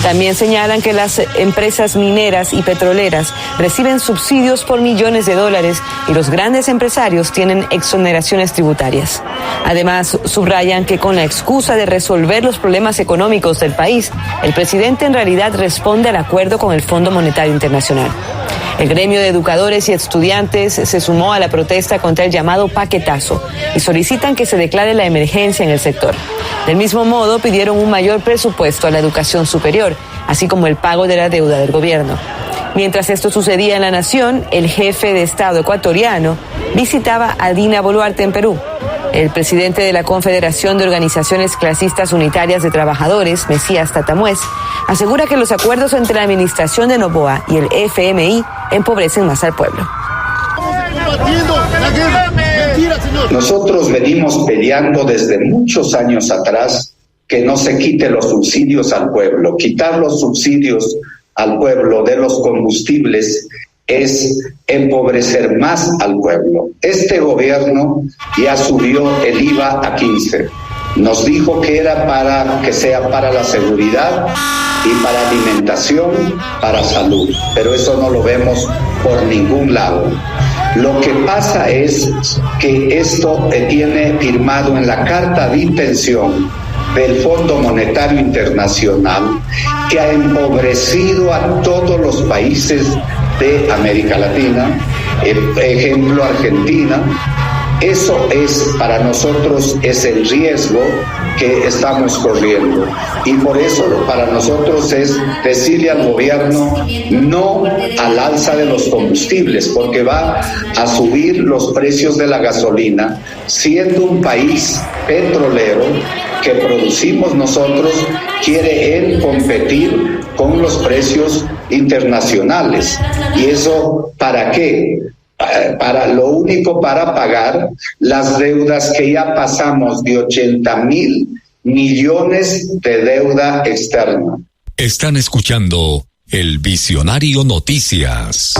También señalan que las empresas mineras y petroleras reciben subsidios por millones de dólares y los grandes empresarios tienen exoneraciones tributarias. Además, subrayan que con la excusa de resolver los problemas económicos del país, el presidente en realidad responde al acuerdo con el Fondo Monetario Internacional. El gremio de educadores y estudiantes se sumó a la protesta contra el llamado paquetazo y solicitan que se declare la emergencia en el sector. Del mismo modo, pidieron un mayor presupuesto a la educación superior, así como el pago de la deuda del gobierno. Mientras esto sucedía en la nación, el jefe de Estado ecuatoriano visitaba a Dina Boluarte en Perú. El presidente de la Confederación de Organizaciones Clasistas Unitarias de Trabajadores, Mesías Tatamuez, asegura que los acuerdos entre la administración de Noboa y el FMI empobrecen más al pueblo. Nosotros venimos peleando desde muchos años atrás que no se quite los subsidios al pueblo. Quitar los subsidios al pueblo de los combustibles es empobrecer más al pueblo. Este gobierno ya subió el IVA a 15. Nos dijo que era para que sea para la seguridad y para alimentación, para salud, pero eso no lo vemos por ningún lado. Lo que pasa es que esto tiene firmado en la carta de intención del Fondo Monetario Internacional, que ha empobrecido a todos los países de América Latina, ejemplo Argentina. Eso es, para nosotros, es el riesgo que estamos corriendo. Y por eso para nosotros es decirle al gobierno no al alza de los combustibles, porque va a subir los precios de la gasolina, siendo un país petrolero que producimos nosotros, quiere él competir con los precios internacionales. ¿Y eso para qué? Para lo único, para pagar las deudas que ya pasamos de 80.000 millones de deuda externa. Están escuchando El Visionario Noticias.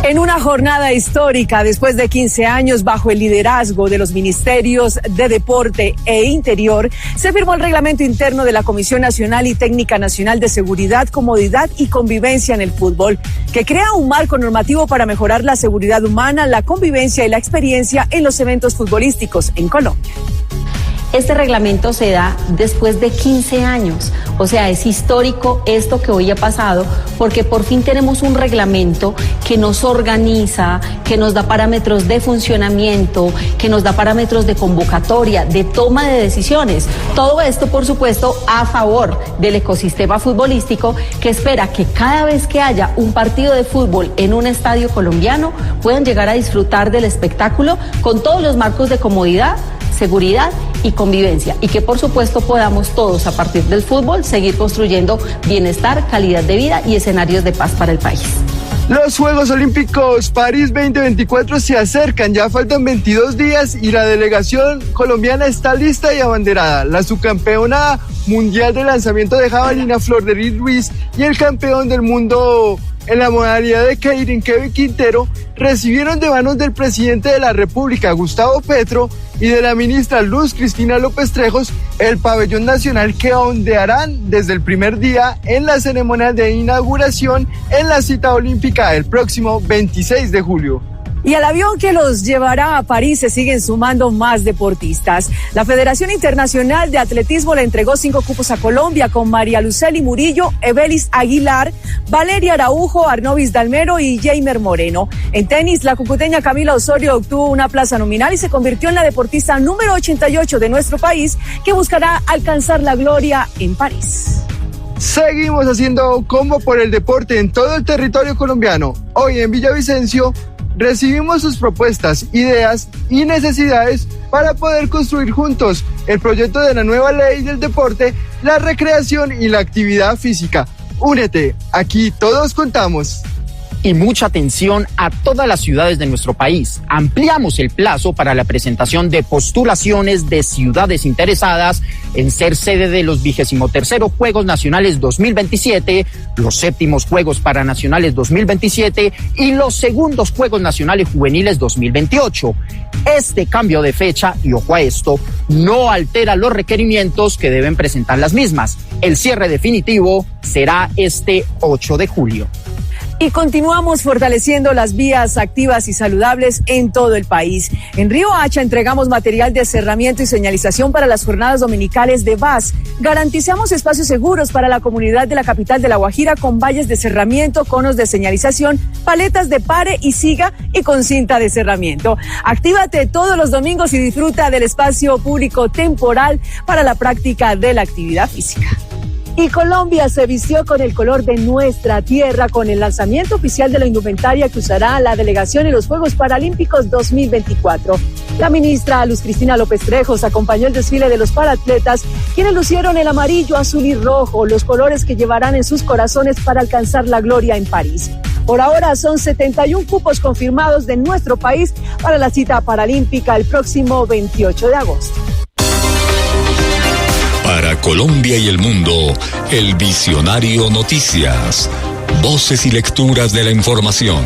En una jornada histórica, después de 15 años bajo el liderazgo de los ministerios de Deporte e Interior, se firmó el reglamento interno de la Comisión Nacional y Técnica Nacional de Seguridad, Comodidad y Convivencia en el Fútbol, que crea un marco normativo para mejorar la seguridad humana, la convivencia y la experiencia en los eventos futbolísticos en Colombia. Este reglamento se da después de 15 años, o sea, es histórico esto que hoy ha pasado, porque por fin tenemos un reglamento que nos organiza, que nos da parámetros de funcionamiento, que nos da parámetros de convocatoria, de toma de decisiones. Todo esto, por supuesto, a favor del ecosistema futbolístico, que espera que cada vez que haya un partido de fútbol en un estadio colombiano, puedan llegar a disfrutar del espectáculo con todos los marcos de comodidad, seguridad y convivencia, y que por supuesto podamos todos a partir del fútbol seguir construyendo bienestar, calidad de vida y escenarios de paz para el país. Los Juegos Olímpicos París 2024 se acercan, ya faltan 22 días y la delegación colombiana está lista y abanderada. La subcampeona mundial de lanzamiento de jabalina Flor de Lis Ruiz y el campeón del mundo en la modalidad de Keirin Kevin Quintero recibieron de manos del presidente de la República, Gustavo Petro, y de la ministra Luz Cristina López Trejos, el pabellón nacional que ondearán desde el primer día en la ceremonia de inauguración en la cita olímpica el próximo 26 de julio. Y al avión que los llevará a París se siguen sumando más deportistas. La Federación Internacional de Atletismo le entregó 5 cupos a Colombia con María Lucely Murillo, Evelis Aguilar, Valeria Araujo, Arnovis Dalmero y Jeimer Moreno. En tenis, la cucuteña Camila Osorio obtuvo una plaza nominal y se convirtió en la deportista número 88 de nuestro país que buscará alcanzar la gloria en París. Seguimos haciendo combo por el deporte en todo el territorio colombiano. Hoy en Villavicencio recibimos sus propuestas, ideas y necesidades para poder construir juntos el proyecto de la nueva ley del deporte, la recreación y la actividad física. Únete, aquí todos contamos. Y mucha atención a todas las ciudades de nuestro país. Ampliamos el plazo para la presentación de postulaciones de ciudades interesadas en ser sede de los 23º Juegos Nacionales 2027, los 7º Juegos Paranacionales 2027 y los 2º Juegos Nacionales Juveniles 2028. Este cambio de fecha, y ojo a esto, no altera los requerimientos que deben presentar las mismas. El cierre definitivo será este 8 de julio. Y continuamos fortaleciendo las vías activas y saludables en todo el país. En Río Hacha entregamos material de cerramiento y señalización para las jornadas dominicales de VAS. Garantizamos espacios seguros para la comunidad de la capital de La Guajira con valles de cerramiento, conos de señalización, paletas de pare y siga y con cinta de cerramiento. Actívate todos los domingos y disfruta del espacio público temporal para la práctica de la actividad física. Y Colombia se vistió con el color de nuestra tierra con el lanzamiento oficial de la indumentaria que usará la delegación en los Juegos Paralímpicos 2024. La ministra Luz Cristina López Trejos acompañó el desfile de los paratletas, quienes lucieron el amarillo, azul y rojo, los colores que llevarán en sus corazones para alcanzar la gloria en París. Por ahora son 71 cupos confirmados de nuestro país para la cita paralímpica el próximo 28 de agosto. Para Colombia y el mundo, el Visionario Noticias. Voces y lecturas de la información.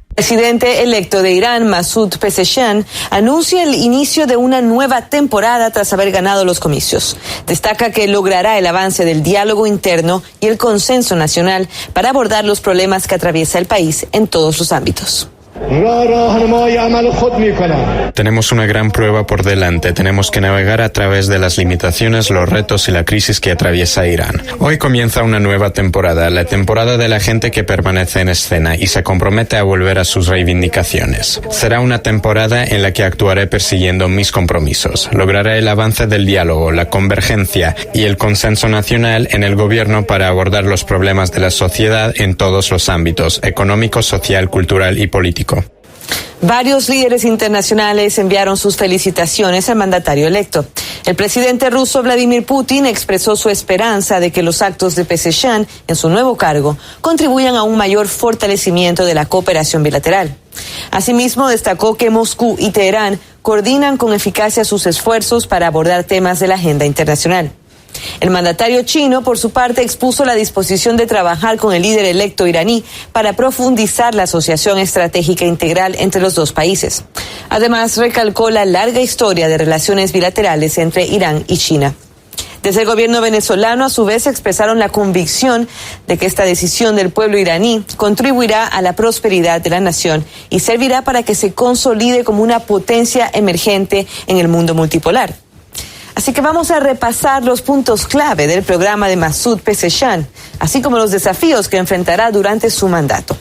El presidente electo de Irán, Masoud Pezeshkian, anuncia el inicio de una nueva temporada tras haber ganado los comicios. Destaca que logrará el avance del diálogo interno y el consenso nacional para abordar los problemas que atraviesa el país en todos los ámbitos. Tenemos una gran prueba por delante. Tenemos que navegar a través de las limitaciones, los retos y la crisis que atraviesa Irán. Hoy comienza una nueva temporada, la temporada de la gente que permanece en escena y se compromete a volver a sus reivindicaciones. Será una temporada en la que actuaré persiguiendo mis compromisos. Lograré el avance del diálogo, la convergencia y el consenso nacional en el gobierno para abordar los problemas de la sociedad en todos los ámbitos, económico, social, cultural y político. Varios líderes internacionales enviaron sus felicitaciones al mandatario electo. El presidente ruso Vladimir Putin expresó su esperanza de que los actos de Pezeshkian en su nuevo cargo contribuyan a un mayor fortalecimiento de la cooperación bilateral. Asimismo, destacó que Moscú y Teherán coordinan con eficacia sus esfuerzos para abordar temas de la agenda internacional. El mandatario chino, por su parte, expuso la disposición de trabajar con el líder electo iraní para profundizar la asociación estratégica integral entre los dos países. Además, recalcó la larga historia de relaciones bilaterales entre Irán y China. Desde el gobierno venezolano, a su vez, expresaron la convicción de que esta decisión del pueblo iraní contribuirá a la prosperidad de la nación y servirá para que se consolide como una potencia emergente en el mundo multipolar. Así que vamos a repasar los puntos clave del programa de Masoud Pezeshkian, así como los desafíos que enfrentará durante su mandato.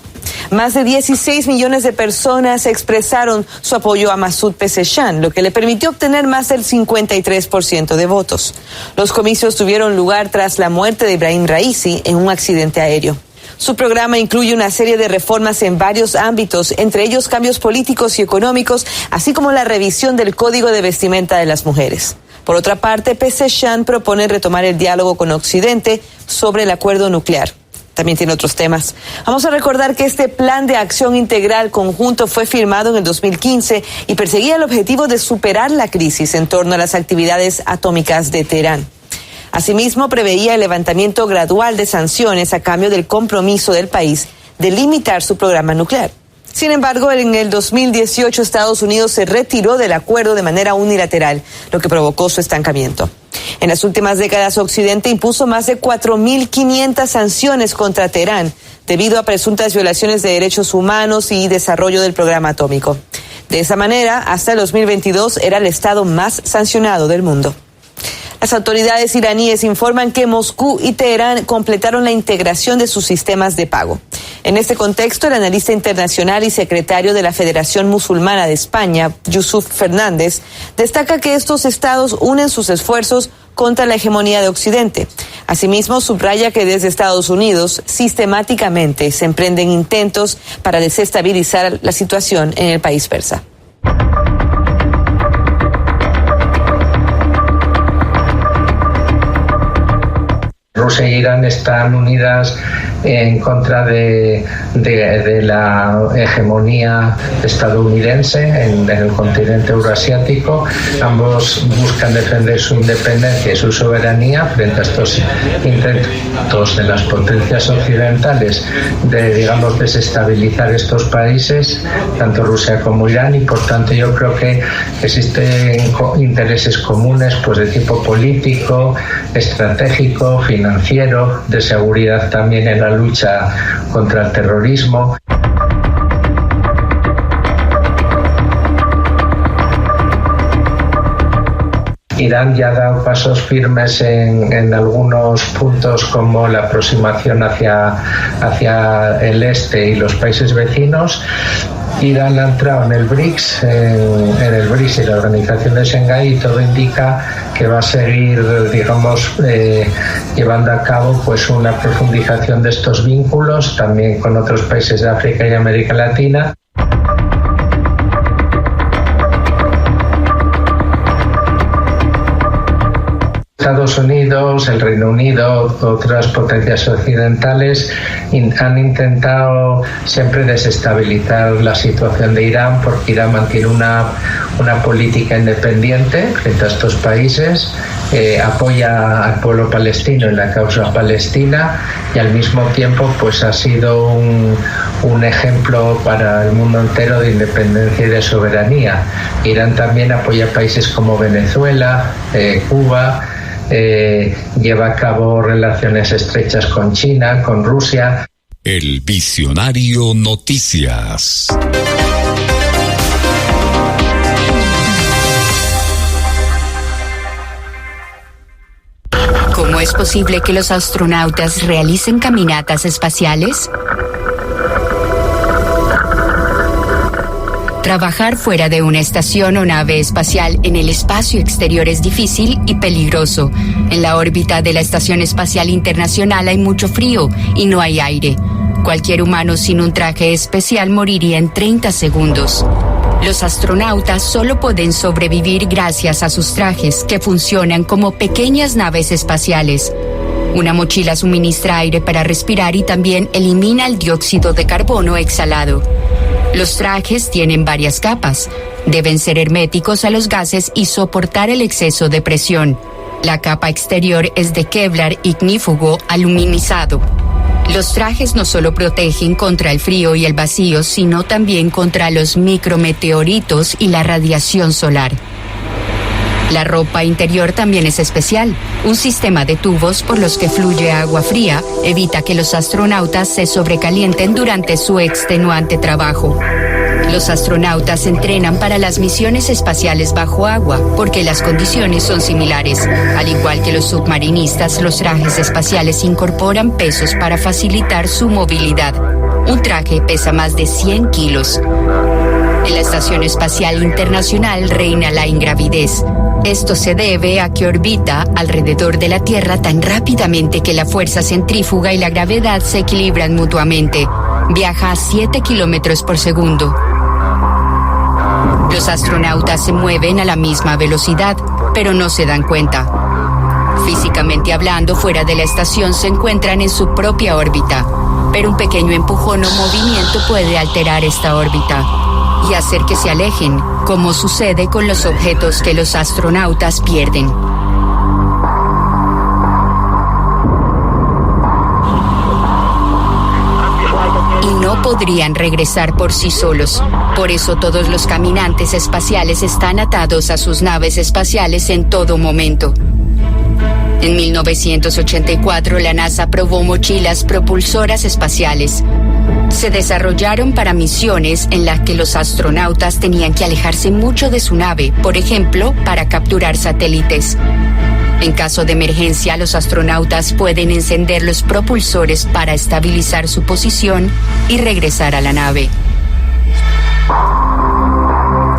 Más de 16 millones de personas expresaron su apoyo a Masoud Pezeshkian, lo que le permitió obtener más del 53% de votos. Los comicios tuvieron lugar tras la muerte de Ibrahim Raisi en un accidente aéreo. Su programa incluye una serie de reformas en varios ámbitos, entre ellos cambios políticos y económicos, así como la revisión del Código de Vestimenta de las mujeres. Por otra parte, Pezeshkian propone retomar el diálogo con Occidente sobre el acuerdo nuclear. También tiene otros temas. Vamos a recordar que este plan de acción integral conjunto fue firmado en el 2015 y perseguía el objetivo de superar la crisis en torno a las actividades atómicas de Teherán. Asimismo, preveía el levantamiento gradual de sanciones a cambio del compromiso del país de limitar su programa nuclear. Sin embargo, en el 2018 Estados Unidos se retiró del acuerdo de manera unilateral, lo que provocó su estancamiento. En las últimas décadas, Occidente impuso más de 4.500 sanciones contra Teherán debido a presuntas violaciones de derechos humanos y desarrollo del programa atómico. De esa manera, hasta el 2022 era el estado más sancionado del mundo. Las autoridades iraníes informan que Moscú y Teherán completaron la integración de sus sistemas de pago. En este contexto, el analista internacional y secretario de la Federación Musulmana de España, Yusuf Fernández, destaca que estos estados unen sus esfuerzos contra la hegemonía de Occidente. Asimismo, subraya que desde Estados Unidos sistemáticamente se emprenden intentos para desestabilizar la situación en el país persa. Rusia e Irán están unidas en contra de la hegemonía estadounidense en el continente eurasiático. Ambos buscan defender su independencia y su soberanía frente a estos intentos de las potencias occidentales de, digamos, desestabilizar estos países, tanto Rusia como Irán, y por tanto yo creo que existen intereses comunes, pues de tipo político, estratégico, financiero, de seguridad también en la lucha contra el terrorismo. Irán ya ha dado pasos firmes en algunos puntos, como la aproximación hacia el este y los países vecinos. Irán ha entrado en el BRICS, en el BRICS y la Organización de Shanghái, y todo indica que va a seguir, digamos, llevando a cabo pues una profundización de estos vínculos, también con otros países de África y América Latina. Estados Unidos, el Reino Unido, otras potencias occidentales han intentado siempre desestabilizar la situación de Irán, porque Irán mantiene una política independiente frente a estos países, apoya al pueblo palestino en la causa palestina, y al mismo tiempo pues ha sido un ejemplo para el mundo entero de independencia y de soberanía. Irán también apoya países como Venezuela, Cuba. Lleva a cabo relaciones estrechas con China, con Rusia. El Visionario Noticias. ¿Cómo es posible que los astronautas realicen caminatas espaciales? Trabajar fuera de una estación o nave espacial en el espacio exterior es difícil y peligroso. En la órbita de la Estación Espacial Internacional hay mucho frío y no hay aire. Cualquier humano sin un traje especial moriría en 30 segundos. Los astronautas solo pueden sobrevivir gracias a sus trajes, que funcionan como pequeñas naves espaciales. Una mochila suministra aire para respirar y también elimina el dióxido de carbono exhalado. Los trajes tienen varias capas. Deben ser herméticos a los gases y soportar el exceso de presión. La capa exterior es de Kevlar ignífugo aluminizado. Los trajes no solo protegen contra el frío y el vacío, sino también contra los micrometeoritos y la radiación solar. La ropa interior también es especial. Un sistema de tubos por los que fluye agua fría evita que los astronautas se sobrecalienten durante su extenuante trabajo. Los astronautas entrenan para las misiones espaciales bajo agua porque las condiciones son similares. Al igual que los submarinistas, los trajes espaciales incorporan pesos para facilitar su movilidad. Un traje pesa más de 100 kilos. En la Estación Espacial Internacional reina la ingravidez. Esto se debe a que orbita alrededor de la Tierra tan rápidamente que la fuerza centrífuga y la gravedad se equilibran mutuamente. Viaja a 7 kilómetros por segundo. Los astronautas se mueven a la misma velocidad, pero no se dan cuenta. Físicamente hablando, fuera de la estación se encuentran en su propia órbita, pero un pequeño empujón o movimiento puede alterar esta órbita y hacer que se alejen, como sucede con los objetos que los astronautas pierden. Y no podrían regresar por sí solos. Por eso todos los caminantes espaciales están atados a sus naves espaciales en todo momento. En 1984, la NASA probó mochilas propulsoras espaciales. Se desarrollaron para misiones en las que los astronautas tenían que alejarse mucho de su nave, por ejemplo, para capturar satélites. En caso de emergencia, los astronautas pueden encender los propulsores para estabilizar su posición y regresar a la nave.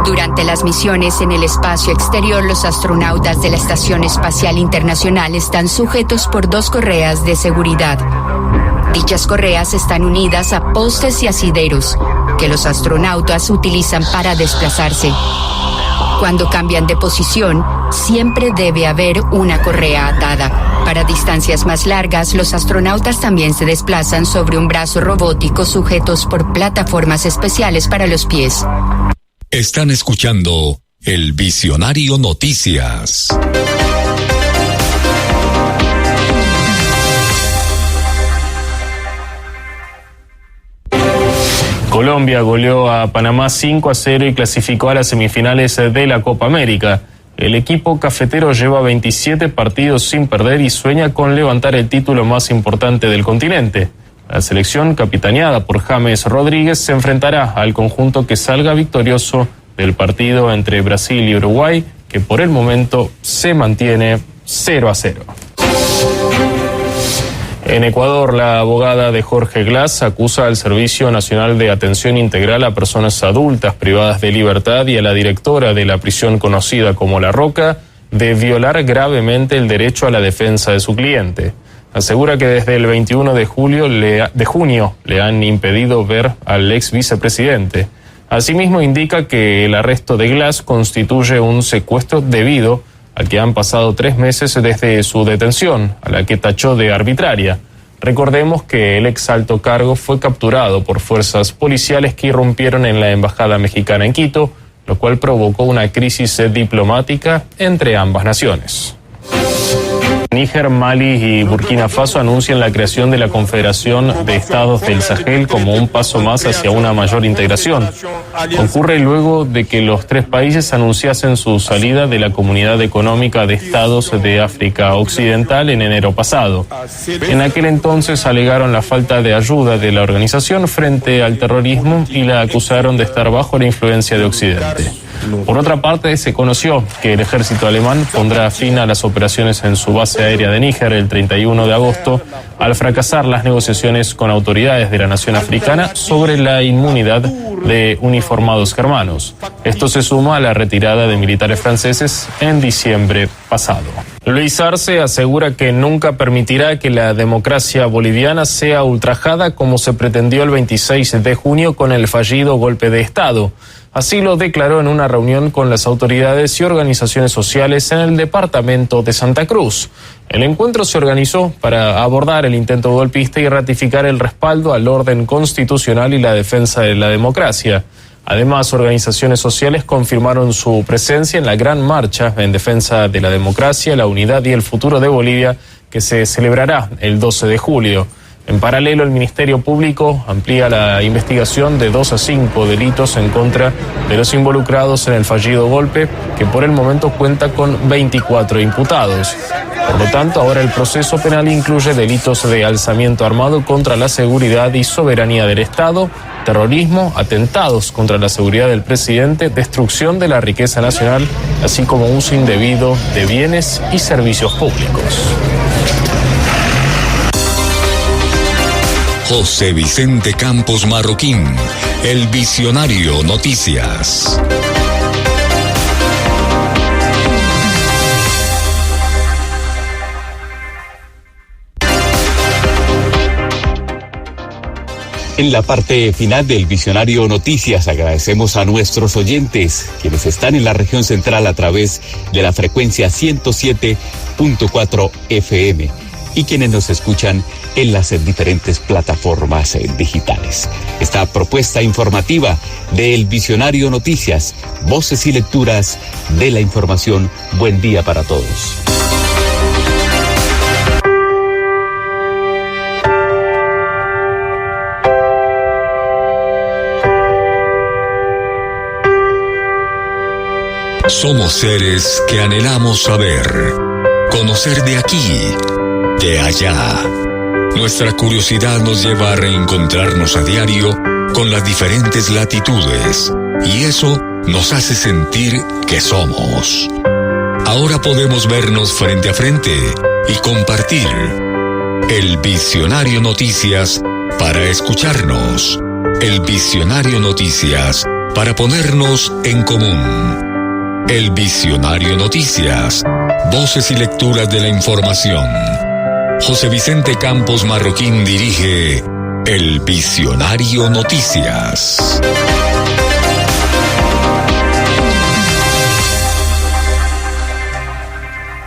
Durante las misiones en el espacio exterior, los astronautas de la Estación Espacial Internacional están sujetos por 2 correas de seguridad. Dichas correas están unidas a postes y asideros que los astronautas utilizan para desplazarse. Cuando cambian de posición, siempre debe haber una correa atada. Para distancias más largas, los astronautas también se desplazan sobre un brazo robótico sujetos por plataformas especiales para los pies. Están escuchando El Visionario Noticias. Colombia goleó a Panamá 5-0 y clasificó a las semifinales de la Copa América. El equipo cafetero lleva 27 partidos sin perder y sueña con levantar el título más importante del continente. La selección, capitaneada por James Rodríguez, se enfrentará al conjunto que salga victorioso del partido entre Brasil y Uruguay, que por el momento se mantiene 0-0. En Ecuador, la abogada de Jorge Glass acusa al Servicio Nacional de Atención Integral a personas adultas privadas de libertad y a la directora de la prisión conocida como La Roca de violar gravemente el derecho a la defensa de su cliente. Asegura que desde el 21 de junio le han impedido ver al ex vicepresidente. Asimismo, indica que el arresto de Glass constituye un secuestro debido a que han pasado 3 meses desde su detención, a la que tachó de arbitraria. Recordemos que el ex alto cargo fue capturado por fuerzas policiales que irrumpieron en la embajada mexicana en Quito, lo cual provocó una crisis diplomática entre ambas naciones. Níger, Mali y Burkina Faso anuncian la creación de la Confederación de Estados del Sahel como un paso más hacia una mayor integración. Ocurre luego de que los 3 países anunciasen su salida de la Comunidad Económica de Estados de África Occidental en enero pasado. En aquel entonces alegaron la falta de ayuda de la organización frente al terrorismo y la acusaron de estar bajo la influencia de Occidente. Por otra parte, se conoció que el ejército alemán pondrá fin a las operaciones en su base aérea de Níger el 31 de agosto, al fracasar las negociaciones con autoridades de la nación africana sobre la inmunidad de uniformados germanos. Esto se suma a la retirada de militares franceses en diciembre pasado. Luis Arce asegura que nunca permitirá que la democracia boliviana sea ultrajada como se pretendió el 26 de junio con el fallido golpe de Estado. Así lo declaró en una reunión con las autoridades y organizaciones sociales en el departamento de Santa Cruz. El encuentro se organizó para abordar el intento golpista y ratificar el respaldo al orden constitucional y la defensa de la democracia. Además, organizaciones sociales confirmaron su presencia en la gran marcha en defensa de la democracia, la unidad y el futuro de Bolivia, que se celebrará el 12 de julio. En paralelo, el Ministerio Público amplía la investigación de 2 a 5 delitos en contra de los involucrados en el fallido golpe, que por el momento cuenta con 24 imputados. Por lo tanto, ahora el proceso penal incluye delitos de alzamiento armado contra la seguridad y soberanía del Estado, terrorismo, atentados contra la seguridad del presidente, destrucción de la riqueza nacional, así como uso indebido de bienes y servicios públicos. José Vicente Campos Marroquín, El Visionario Noticias. En la parte final del Visionario Noticias agradecemos a nuestros oyentes, quienes están en la región central a través de la frecuencia 107.4 FM y quienes nos escuchan en las diferentes plataformas digitales. Esta propuesta informativa del Visionario Noticias, voces y lecturas de la información. Buen día para todos. Somos seres que anhelamos saber. conocer de aquí, de allá. Nuestra curiosidad nos lleva a reencontrarnos a diario con las diferentes latitudes, y eso nos hace sentir que somos. Ahora podemos vernos frente a frente y compartir. El Visionario Noticias para escucharnos. El Visionario Noticias para ponernos en común. El Visionario Noticias. Voces y lecturas de la información. José Vicente Campos Marroquín dirige El Visionario Noticias.